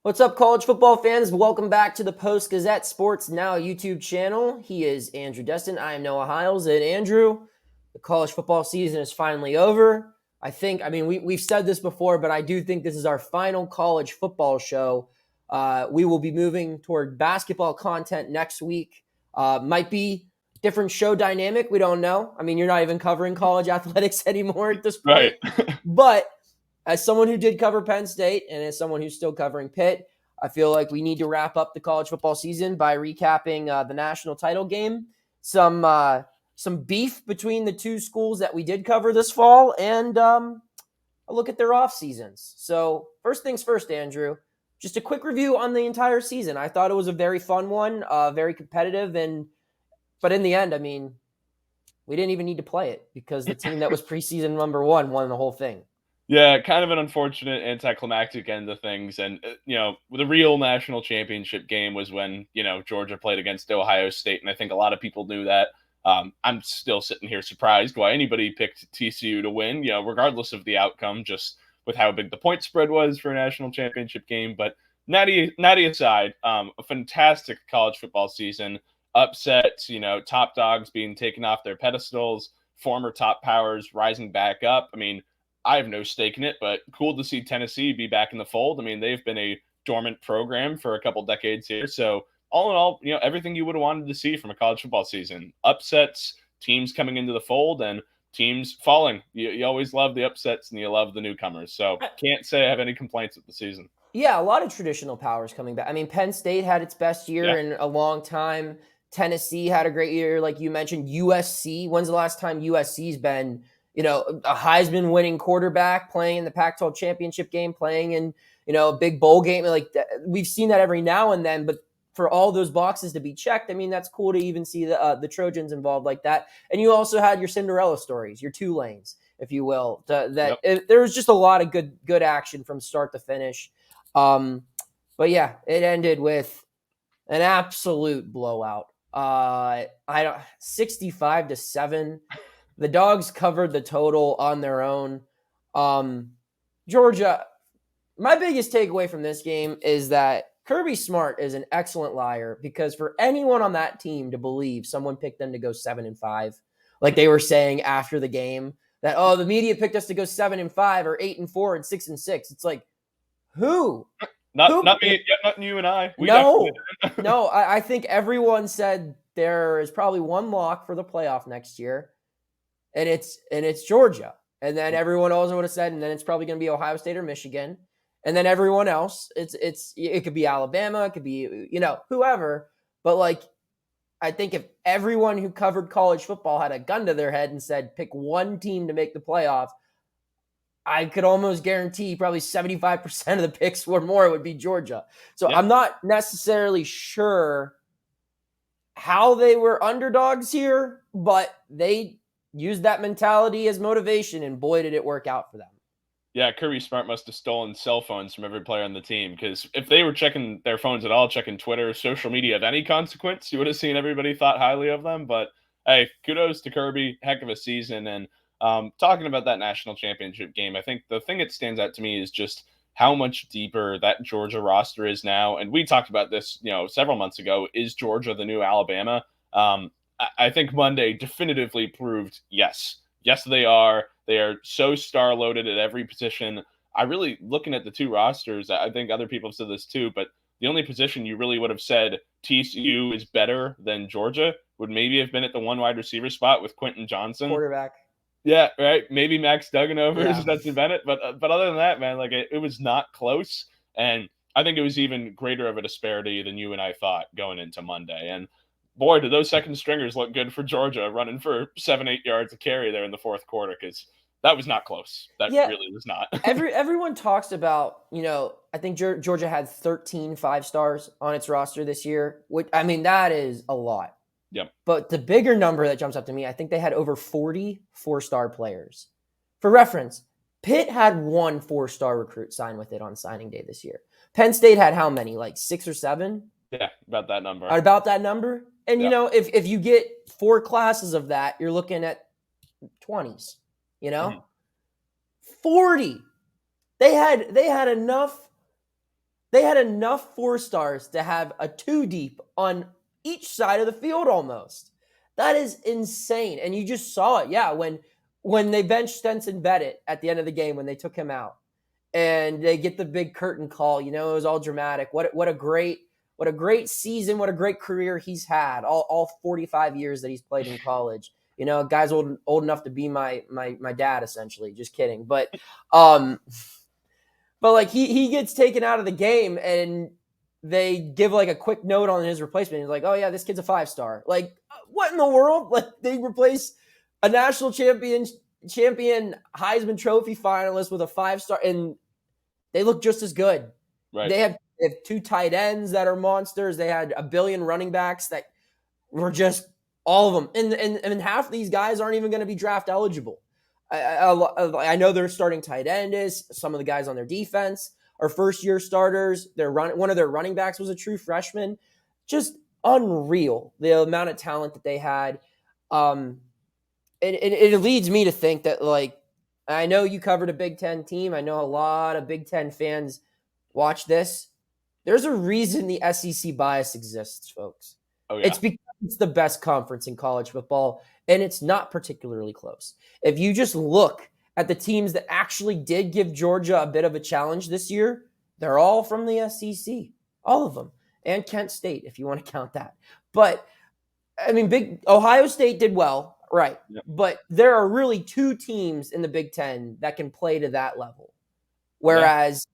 What's up, college football fans? Welcome back to the Post-Gazette Sports Now YouTube channel. He is Andrew Destin. I am Noah Hiles. And Andrew, the college football season is finally over. We've said this before, but I do think this is our final college football show. We will be moving toward basketball content next week. Might be different show dynamic. We don't know. I mean, you're not even covering college athletics anymore at this point. Right. But as someone who did cover Penn State and as someone who's still covering Pitt, I feel like we need to wrap up the college football season by recapping the national title game, some beef between the two schools that we did cover this fall, and a look at their off seasons. So first things first, Andrew, just a quick review on the entire season. I thought it was a very fun one, very competitive, but in the end, I mean, we didn't even need to play it because the team that was preseason number one won the whole thing. Yeah, kind of an unfortunate anticlimactic end of things. And, the real national championship game was when, Georgia played against Ohio State. And I think a lot of people knew that. I'm still sitting here surprised why anybody picked TCU to win, regardless of the outcome, just with how big the point spread was for a national championship game. But natty aside, a fantastic college football season. Upsets, top dogs being taken off their pedestals, former top powers rising back up. I mean, I have no stake in it, but cool to see Tennessee be back in the fold. I mean, they've been a dormant program for a couple decades here. So all in all, everything you would have wanted to see from a college football season. Upsets, teams coming into the fold, and teams falling. You always love the upsets and you love the newcomers. So can't say I have any complaints with the season. Yeah, a lot of traditional powers coming back. I mean, Penn State had its best year in a long time. Tennessee had a great year, like you mentioned. USC, when's the last time USC's been – a Heisman winning quarterback playing in the Pac-12 championship game, playing in, a big bowl game. Like that. We've seen that every now and then, but for all those boxes to be checked, I mean, that's cool to even see the Trojans involved like that. And you also had your Cinderella stories, your Tulanes, if you will. There was just a lot of good action from start to finish. But yeah, it ended with an absolute blowout. 65-7. The Dogs covered the total on their own. Georgia, my biggest takeaway from this game is that Kirby Smart is an excellent liar, because for anyone on that team to believe someone picked them to go 7-5, like they were saying after the game, that, oh, the media picked us to go 7-5 or 8-4 and 6-6. It's like, who? Not me, not you and I. No. I think everyone said there is probably one lock for the playoff next year. And it's Georgia. And then everyone else would have said, and then it's probably going to be Ohio State or Michigan. And then everyone else, it could be Alabama, it could be, whoever. But like, I think if everyone who covered college football had a gun to their head and said, pick one team to make the playoff, I could almost guarantee probably 75% of the picks or more would be Georgia. So I'm not necessarily sure how they were underdogs here, but they used that mentality as motivation, and boy, did it work out for them. Yeah, Kirby Smart must have stolen cell phones from every player on the team, because if they were checking their phones at all, checking Twitter, social media of any consequence, you would have seen everybody thought highly of them. But hey, kudos to Kirby. Heck of a season. And talking about that national championship game, I think the thing that stands out to me is just how much deeper that Georgia roster is now. And we talked about this, several months ago. Is Georgia the new Alabama? I think Monday definitively proved yes. Yes, they are. They are so star-loaded at every position. Looking at the two rosters, I think other people have said this too, but the only position you really would have said TCU is better than Georgia would maybe have been at the one wide receiver spot with Quentin Johnson. Quarterback. Yeah, right. Maybe Max Duggan over Stetson Bennett. But other than that, man, like it was not close. And I think it was even greater of a disparity than you and I thought going into Monday. And boy, did those second stringers look good for Georgia, running for 7-8 yards a carry there in the fourth quarter, because that was not close. That really was not. Everyone talks about, I think Georgia had 13 5-stars on its roster this year. That is a lot. Yep. But the bigger number that jumps up to me, I think they had over 40 4-star players. For reference, Pitt had one 4-star recruit sign with it on signing day this year. Penn State had how many? Like 6 or 7? Yeah, about that number. And, if you get 4 classes of that, you're looking at 20s, 40. They had enough They had enough 4-stars to have a 2 deep on each side of the field almost. That is insane. And you just saw it. Yeah, when they benched Stenson Bennett at the end of the game when they took him out and they get the big curtain call, it was all dramatic. What a great season, what a great career he's had. All 45 years that he's played in college. Guy's old enough to be my dad essentially. Just kidding. But like he gets taken out of the game and they give like a quick note on his replacement. He's like, oh yeah, this kid's a 5-star. Like, what in the world? Like, they replace a national champion Heisman Trophy finalist with a 5-star, and they look just as good. Right. They have 2 tight ends that are monsters. They had a billion running backs that were just all of them. And half of these guys aren't even going to be draft eligible. I know their starting tight end is. Some of the guys on their defense are first-year starters. One of their running backs was a true freshman. Just unreal, the amount of talent that they had. It leads me to think that, like, I know you covered a Big Ten team. I know a lot of Big Ten fans watch this. There's a reason the SEC bias exists, folks. Oh, yeah. It's because it's the best conference in college football, and it's not particularly close. If you just look at the teams that actually did give Georgia a bit of a challenge this year, they're all from the SEC, all of them, and Kent State, if you want to count that. But, I mean, Ohio State did well, right? Yep. But there are really 2 teams in the Big Ten that can play to that level, whereas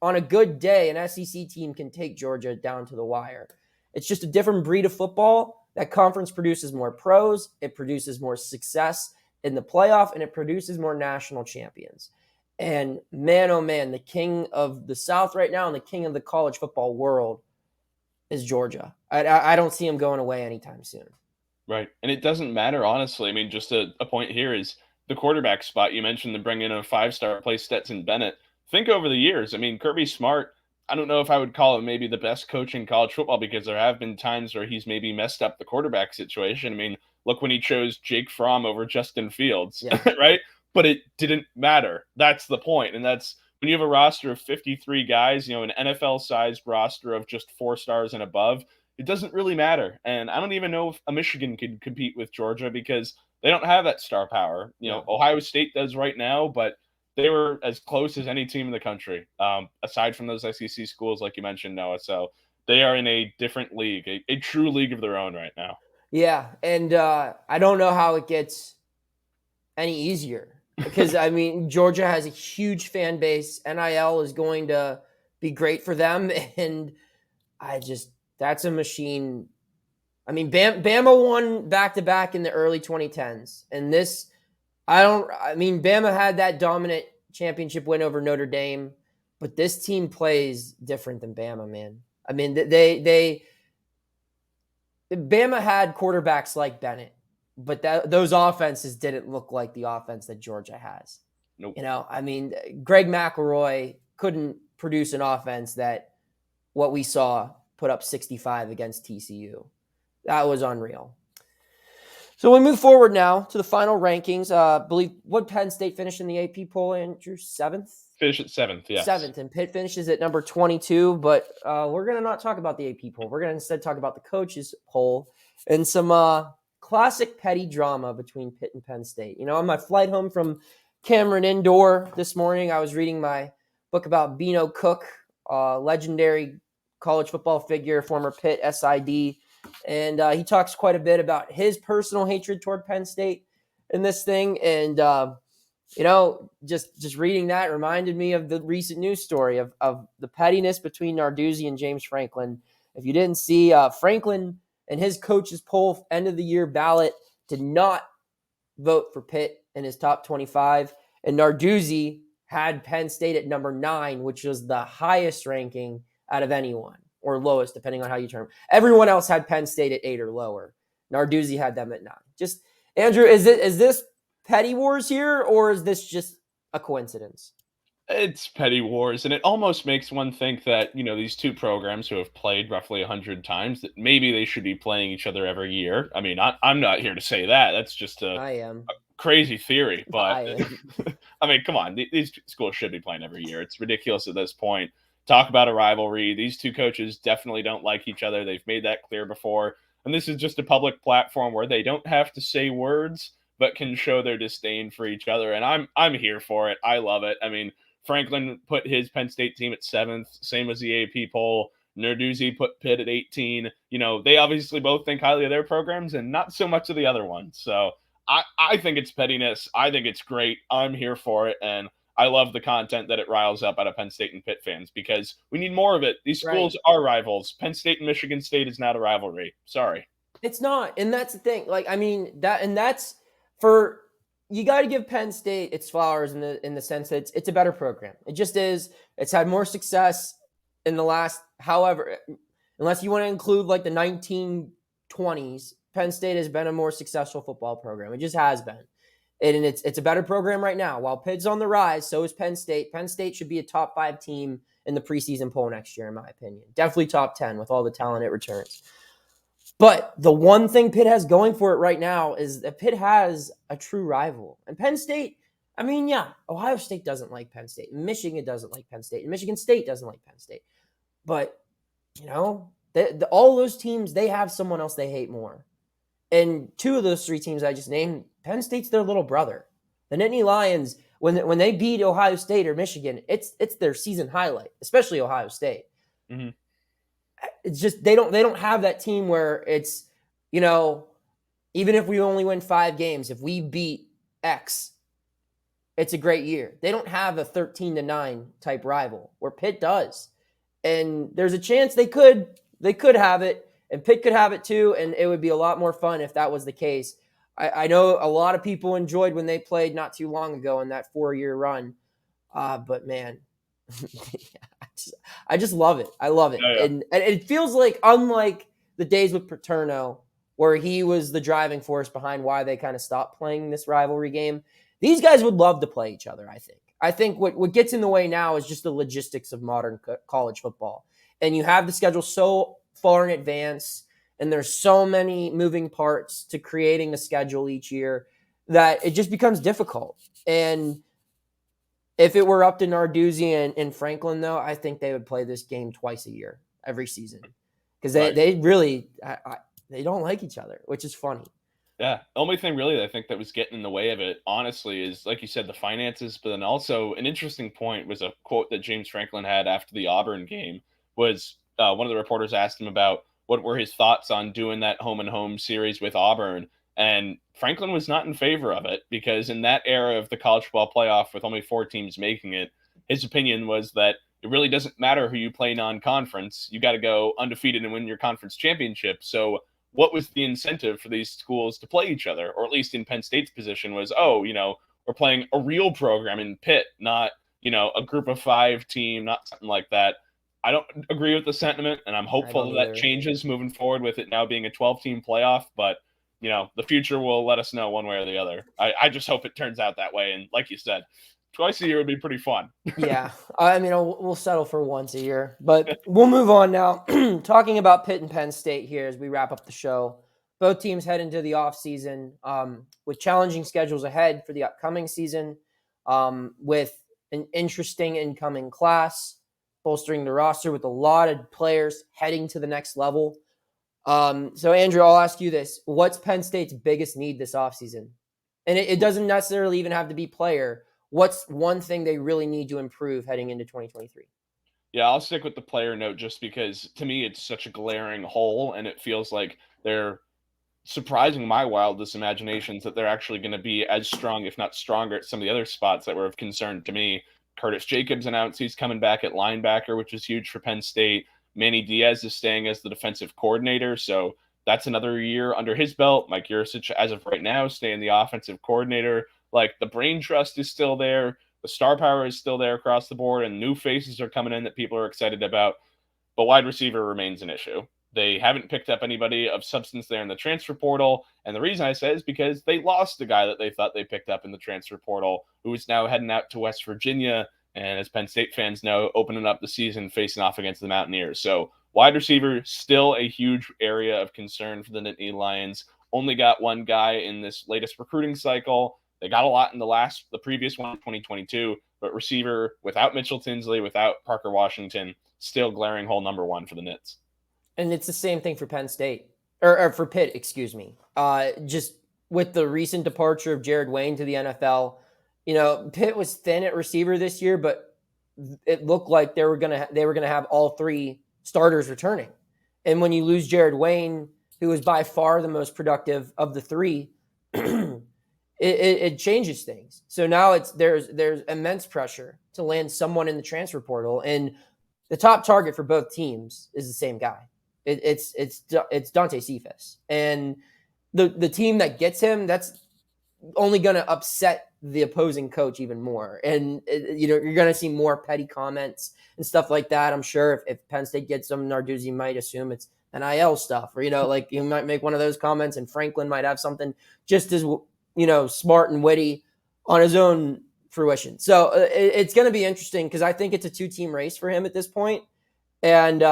on a good day, an SEC team can take Georgia down to the wire. It's just a different breed of football. That conference produces more pros. It produces more success in the playoff, and it produces more national champions. And man, oh man, the king of the South right now and the king of the college football world is Georgia. I don't see him going away anytime soon. Right. And it doesn't matter, honestly. I mean, just a point here is the quarterback spot. You mentioned to bring in a 5-star, play Stetson Bennett. Think over the years. I mean, Kirby Smart, I don't know if I would call him maybe the best coach in college football, because there have been times where he's maybe messed up the quarterback situation. I mean, look when he chose Jake Fromm over Justin Fields, right? But it didn't matter. That's the point. And that's when you have a roster of 53 guys, an NFL-sized roster of just 4 stars and above, it doesn't really matter. And I don't even know if a Michigan could compete with Georgia because they don't have that star power. Ohio State does right now, but they were as close as any team in the country, aside from those SEC schools, like you mentioned, Noah. So they are in a different league, a true league of their own right now. Yeah, and I don't know how it gets any easier because, I mean, Georgia has a huge fan base. NIL is going to be great for them, and that's a machine. I mean, Bama won back-to-back in the early 2010s, and Bama had that dominant championship win over Notre Dame, but this team plays different than Bama, man. I mean, Bama had quarterbacks like Bennett, but those offenses didn't look like the offense that Georgia has. Nope. I mean, Greg McElroy couldn't produce an offense that what we saw put up 65 against TCU. That was unreal. So we move forward now to the final rankings. Believe what Penn State finished in the AP poll, Andrew? 7th? Finished at 7th, yes. 7th, and Pitt finishes at number 22. But we're going to not talk about the AP poll. We're going to instead talk about the coaches poll and some classic petty drama between Pitt and Penn State. On my flight home from Cameron Indoor this morning, I was reading my book about Bino Cook, legendary college football figure, former Pitt SID. And he talks quite a bit about his personal hatred toward Penn State in this thing. And, just reading that reminded me of the recent news story of the pettiness between Narduzzi and James Franklin. If you didn't see, Franklin and his coach's poll end of the year ballot did not vote for Pitt in his top 25. And Narduzzi had Penn State at number 9, which was the highest ranking out of anyone. Or lowest, depending on how you term. Everyone else had Penn State at 8 or lower. Narduzzi had them at 9. Just, Andrew, is this petty wars here, or is this just a coincidence? It's petty wars, and it almost makes one think that, these two programs who have played roughly 100 times, that maybe they should be playing each other every year. I mean, I'm not here to say that. That's just a crazy theory. But, I mean, come on. These schools should be playing every year. It's ridiculous at this point. talk about a rivalry. These two coaches definitely don't like each other. They've made that clear before. And this is just a public platform where they don't have to say words, but can show their disdain for each other. And I'm here for it. I love it. I mean, Franklin put his Penn State team at 7th, same as the AP poll. Narduzzi put Pitt at 18. They obviously both think highly of their programs and not so much of the other ones. So I think it's pettiness. I think it's great. I'm here for it. And I love the content that it riles up out of Penn State and Pitt fans because we need more of it. These schools are rivals. Penn State and Michigan State is not a rivalry. Sorry. It's not. And that's the thing. That's for, you got to give Penn State its flowers in the sense that it's a better program. It just is. It's had more success in the last, however, unless you want to include like the 1920s, Penn State has been a more successful football program. It just has been. And it's a better program right now. While Pitt's on the rise, so is Penn State. Penn State should be a top 5 team in the preseason poll next year, in my opinion. Definitely top 10 with all the talent it returns. But the one thing Pitt has going for it right now is that Pitt has a true rival. And Penn State, I mean, yeah, Ohio State doesn't like Penn State. Michigan doesn't like Penn State. And Michigan State doesn't like Penn State. But, all those teams, they have someone else they hate more. And 2 of those 3 teams I just named, Penn State's their little brother. The Nittany Lions, when they beat Ohio State or Michigan, it's their season highlight, especially Ohio State. Mm-hmm. It's just they don't have that team where it's, even if we only win 5 games, if we beat X, it's a great year. They don't have a 13-9 type rival where Pitt does. And there's a chance they could have it. And Pitt could have it too, and it would be a lot more fun if that was the case. I know a lot of people enjoyed when they played not too long ago in that 4-year run. But, man, I just love it. I love it. Yeah. And it feels like, unlike the days with Paterno, where he was the driving force behind why they kind of stopped playing this rivalry game, these guys would love to play each other, I think. I think what gets in the way now is just the logistics of modern college football. And you have the schedule so far in advance, and there's so many moving parts to creating the schedule each year that it just becomes difficult. And if it were up to Narduzzi and Franklin, though, I think they would play this game twice a year, every season, because they really they don't like each other, which is funny. Yeah. The only thing really that I think that was getting in the way of it, honestly, is, like you said, the finances. But then also an interesting point was a quote that James Franklin had after the Auburn game was one of the reporters asked him about what were his thoughts on doing that home and home series with Auburn. And Franklin was not in favor of it because in that era of the college football playoff with only 4 teams making it, his opinion was that it really doesn't matter who you play non-conference. You got to go undefeated and win your conference championship. So what was the incentive for these schools to play each other? Or at least in Penn State's position was, we're playing a real program in Pitt, not, a group of 5 team, not something like that. I don't agree with the sentiment, and I'm hopeful that changes moving forward with it now being a 12-team playoff. But, the future will let us know one way or the other. I just hope it turns out that way. And like you said, twice a year would be pretty fun. Yeah. I mean, we'll settle for once a year. But we'll move on now. Talking about Pitt and Penn State here as we wrap up the show. Both teams head into the offseason with challenging schedules ahead for the upcoming season, with an interesting incoming class, bolstering the roster with a lot of players heading to the next level. So, Andrew, I'll ask you this. What's Penn State's biggest need this offseason? And it doesn't necessarily even have to be player. What's one thing they really need to improve heading into 2023? Yeah, I'll stick with the player note just because, to me, it's such a glaring hole, and it feels like they're surprising my wildest imaginations that they're actually going to be as strong, if not stronger, at some of the other spots that were of concern to me. Curtis Jacobs announced he's coming back at linebacker, which is huge for Penn State. Manny Diaz is staying as the defensive coordinator, so that's another year under his belt. Mike Yurcich, as of right now, staying the offensive coordinator. Like, the brain trust is still there. The star power is still there across the board, and new faces are coming in that people are excited about. But wide receiver remains an issue. They haven't picked up anybody of substance there in the transfer portal. And the reason I say is because they lost a guy that they thought they picked up in the transfer portal, who is now heading out to West Virginia. And as Penn State fans know, opening up the season facing off against the Mountaineers. So wide receiver, still a huge area of concern for the Nittany Lions. Only got one guy in this latest recruiting cycle. They got a lot in the previous one, 2022. but receiver without Mitchell Tinsley, without Parker Washington, still glaring hole number one for the Nits. And it's the same thing for Penn State, or for Pitt, excuse me. Just with the recent departure of Jared Wayne to the NFL, Pitt was thin at receiver this year, but it looked like they were gonna have all three starters returning. And when you lose Jared Wayne, who was by far the most productive of the three, it changes things. So now there's immense pressure to land someone in the transfer portal, and the top target for both teams is the same guy. It's Dante Cephas, and the team that gets him, that's only going to upset the opposing coach even more. And you're going to see more petty comments and stuff like that. I'm sure if Penn State gets him, Narduzzi might assume it's NIL stuff, or you might make one of those comments, and Franklin might have something just as smart and witty on his own fruition. So it's going to be interesting because I think it's a 2-team race for him at this point. And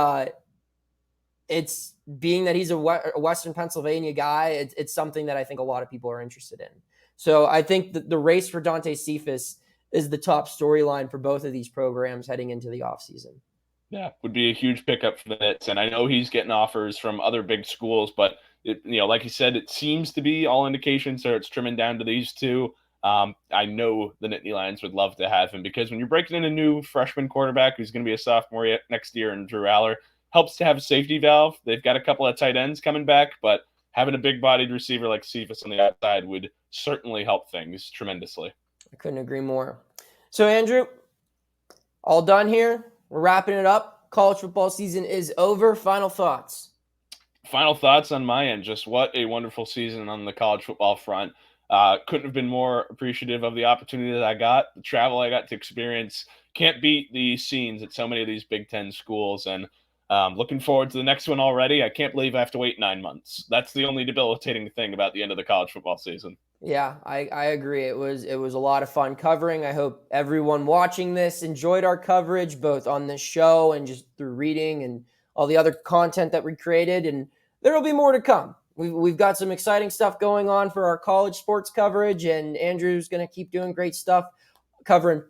it's being that he's a Western Pennsylvania guy, it's something that I think a lot of people are interested in. So I think that the race for Dante Cephas is the top storyline for both of these programs heading into the offseason. Yeah, would be a huge pickup for the Nits. And I know he's getting offers from other big schools, but like you said, it seems to be all indications are it's trimming down to these two. I know the Nittany Lions would love to have him because when you're breaking in a new freshman quarterback who's going to be a sophomore next year, and Drew Aller, helps to have a safety valve. They've got a couple of tight ends coming back, but having a big-bodied receiver like Cephas on the outside would certainly help things tremendously. I couldn't agree more. So, Andrew, all done here. We're wrapping it up. College football season is over. Final thoughts. Final thoughts on my end. Just what a wonderful season on the college football front. Couldn't have been more appreciative of the opportunity that I got, the travel I got to experience. Can't beat the scenes at so many of these Big Ten schools, and looking forward to the next one already. I can't believe I have to wait 9 months. That's the only debilitating thing about the end of the college football season. Yeah, I agree. It was a lot of fun covering. I hope everyone watching this enjoyed our coverage, both on this show and just through reading and all the other content that we created. And there will be more to come. We've got some exciting stuff going on for our college sports coverage, and Andrew's going to keep doing great stuff covering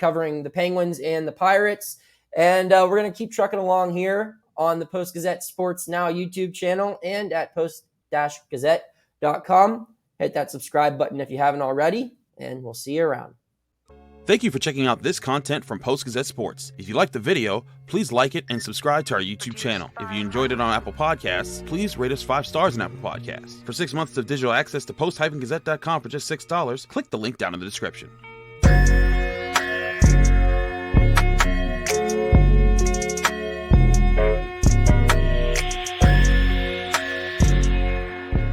covering the Penguins and the Pirates. And we're going to keep trucking along here on the Post-Gazette Sports Now YouTube channel and at post-gazette.com. Hit that subscribe button if you haven't already, and we'll see you around. Thank you for checking out this content from Post-Gazette Sports. If you liked the video, please like it and subscribe to our YouTube channel. If you enjoyed it on Apple Podcasts, please rate us 5 stars on Apple Podcasts. For 6 months of digital access to post-gazette.com for just $6, click the link down in the description.